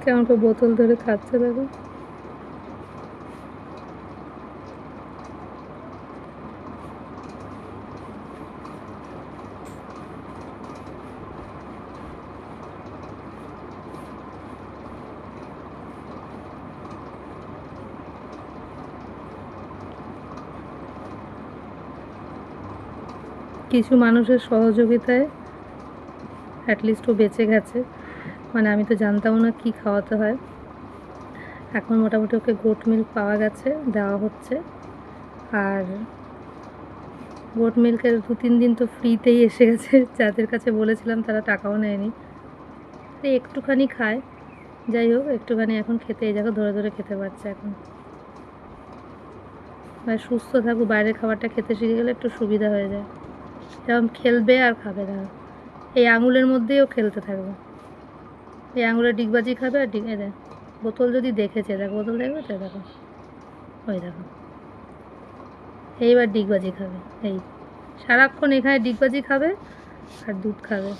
কেমন করে বোতল ধরে খাচ্ছে দেখো। কিছু মানুষের সহযোগিতায় অ্যাটলিস্ট ও বেঁচে গেছে। মানে আমি তো জানতাম না কি খাওয়াতে হয়। এখন মোটামুটি ওকে গোট মিল্ক পাওয়া গেছে, দেওয়া হচ্ছে। আর গোট মিল্কের 2-3 দিন তো ফ্রিতেই এসে গেছে, যাদের কাছে বলেছিলাম তারা টাকাও নেয়নি। একটুখানি খায়, যাই হোক একটুখানি এখন খেতে, এই জায়গা ধরে ধরে খেতে পারছে এখন। মানে সুস্থ থাকুক, বাইরের খাবারটা খেতে শিখে গেলে একটু সুবিধা হয়ে যায়। যেমন খেলবে আর খাবে, না এই আঙুলের মধ্যেই ও খেলতে থাকবে। এই আঙুলের ডিগবাজি খাবে আর দেয় বোতল যদি দেখেছে, দেখো বোতল দেখবে তো, দেখো ওই দেখো এইবার ডিগবাজি খাবে। এই সারাক্ষণ এখানে ডিগবাজি খাবে আর দুধ খাবে।